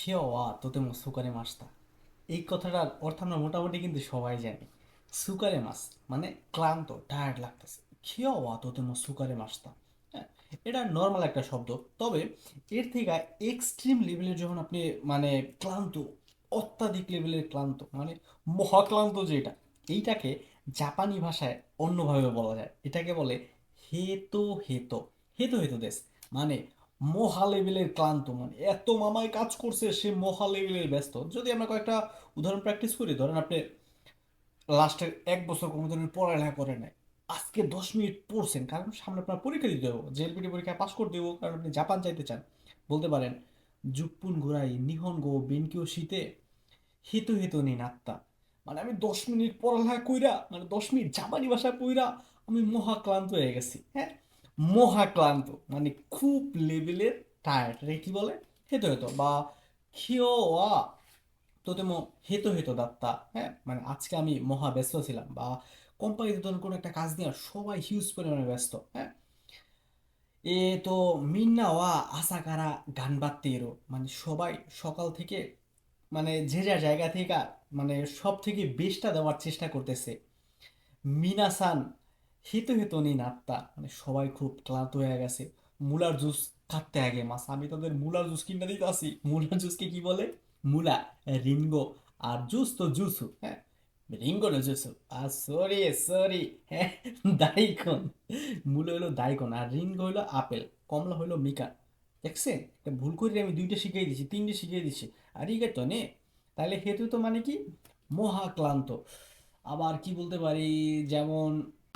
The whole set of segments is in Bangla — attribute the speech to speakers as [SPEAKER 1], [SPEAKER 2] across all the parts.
[SPEAKER 1] খেয়ে তোতে সুকারে মাছটা, এই কথাটার অর্থ আমরা মোটামুটি কিন্তু সবাই জানি। সুকারে মাছ মানে ক্লান্ত, টায়ার্ড লাগতেছে, খেয়ে তোতে সুকারে মাছটা। হ্যাঁ, এটা নর্মাল একটা শব্দ। তবে এর থেকে এক্সট্রিম লেভেলের যখন আপনি মানে ক্লান্ত, অত্যাধিক লেভেলের ক্লান্ত মানে মহাক্লান্ত যেটা, এইটাকে জাপানি ভাষায় অন্যভাবে বলা যায়। এটাকে বলে হেতো হেতো। হেতো হেতো দেশ মানে মহা লেভেলের ক্লান্ত, মানে এত মামায় কাজ করছে সে মহা লেভেলের ব্যস্ত। যদি আমরা কয়েকটা উদাহরণ প্র্যাকটিস করি, ধরেন আপনি লাস্টের 1 বছর কোনো ধরনের পড়ালেখা করেন নাই, আজকে 10 মিনিট পড়ছেন কারণ সামনে আপনার পরীক্ষা দিতে হবে, জেএলপিটি পরীক্ষা পাশ করতে দেবো কারণ আপনি জাপান যাইতে চান। বলতে পারেন জুপ্পুন ঘুরাই নিহন গো বেনকিও শীতে হেতু হেতু নি নাত্তা, মানে আমি 10 মিনিট পড়ালেখা কইরা, মানে 10 মিনিট জাপানি ভাষা পইরা আমি মহাক্লান্ত হয়ে গেছি। হ্যাঁ, মহাক্লান্ত মানে খুব লেভেলের টায়ার্ড রে কি বলে হেতু হেতু। বা খিওয়া তোতেমো হেতো হেতো দাত্তা। হ্যাঁ, মানে আজকে আমি মহা ব্যস্ত ছিলাম, বা কোম্পানিতে ধরুন কোনো একটা কাজ নিয়ে সবাই হিউজ পরিমাণে ব্যস্ত। হ্যাঁ, এ তো মিন্না ওয়া আসাকারা গান বাত্তিরো, মানে সবাই সকাল থেকে মানে যে যার জায়গা থেকে মানে সব থেকে বেস্টটা দেওয়ার চেষ্টা করতেছে। মিনাসান হেতো হেতো নি নাত্তা, মানে সবাই খুব ক্লান্ত হয়ে গেছে। মুলার জুস খাচ্ছে আগে মাস, আমি তাদের মুলার জুস কিনে দিতে আসি। মুলার জুসকে কি বলে? মুলা, রিঙ্গো। আর জুস তো জুসু। হ্যাঁ, রিঙ্গো না জুসু। আর সরি সরি, হ্যাঁ, দাইকন। মূলা হলো দাইকন আর রিঙ্গো হলো আপেল, কমলা হলো মিকা। দেখছেন, এটা ভুল করে আমি দুইটা শিখিয়ে দিছি, তিনটে শিখিয়ে দিছি। আর ইগে তো নে, তাহলে হেতু তো মানে কি মহাক্লান্ত। আবার কি বলতে পারি, যেমন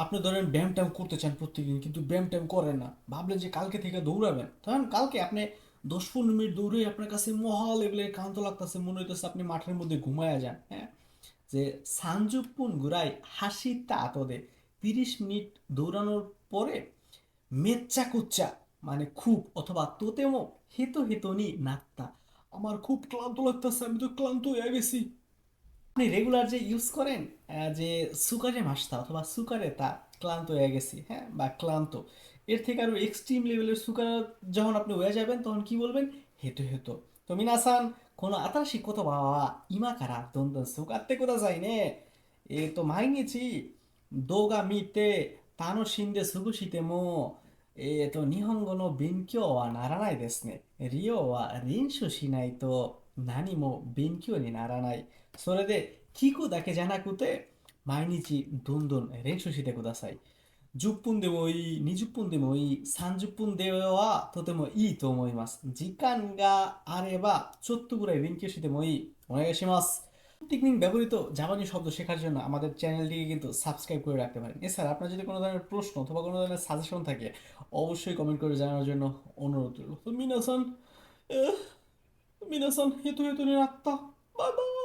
[SPEAKER 1] আপনি ধরেন ব্যায়াম ট্যায়াম করতে চান প্রত্যেকদিন, কিন্তু ব্যায়াম ট্যায়াম করেন না, ভাবলেন যে কালকে থেকে দৌড়াবেন, ধরেন কালকে আপনি 10-15 মিনিট দৌড়ে আপনার কাছে মহা লেভেলের ক্লান্ত লাগতেছে, মনে হইতেছে আপনি মাঠের মধ্যে ঘুমায়া যান। হ্যাঁ, যে সানজুপুন ঘুরাই হাসি তা আতদে, 30 মিনিট দৌড়ানোর পরে মেচ্চা কুচ্চা মানে খুব, অথবা তোতেমো হেতো হেতনি নাত্তা, আমার খুব ক্লান্ত লাগতেছে, আমি তো ক্লান্ত হয়ে গেছি। আপনি রেগুলার যে ইউজ করেন, যে সুকারে মাসতা অথবা সুকারে তা, ক্লান্ত হয়ে গেছি, হ্যাঁ, বা ক্লান্ত, এর থেকে আরো এক্সট্রিম লেভেলের সুকার যখন আপনি হয়ে যাবেন তখন কি বলবেন? হেতো হেতো। তো মিনাসান, কোনো আতারাশি কথা বাবা ইমা কারা দন্দন সুকাতে কোথা যাই নে, এ তো মাইনিছি দোগা মিতে তানো শিন্দে সুগুশিতে মো,え日本語の勉強はならないですね。リオは練習しないと何も勉強にならない。それで聞くだけじゃなくて、毎日どんどん練習してください。10分でもいい、20分でもいい、30分ではとてもいいと思います。時間があれば、ちょっとぐらい勉強してもいい。お願いします。প্রত্যেকদিন ব্যবহৃত জাপানি শব্দ শেখার জন্য আমাদের চ্যানেলটিকে কিন্তু সাবস্ক্রাইব করে রাখতে পারেন। এছাড়া আপনার যদি কোনো ধরনের প্রশ্ন অথবা কোনো ধরনের সাজেশন থাকে, অবশ্যই কমেন্ট করে জানানোর জন্য অনুরোধ রইল। তো মিনাসান, মিনাসান হেতু হেতু নিরাত্তা, বাই বাই।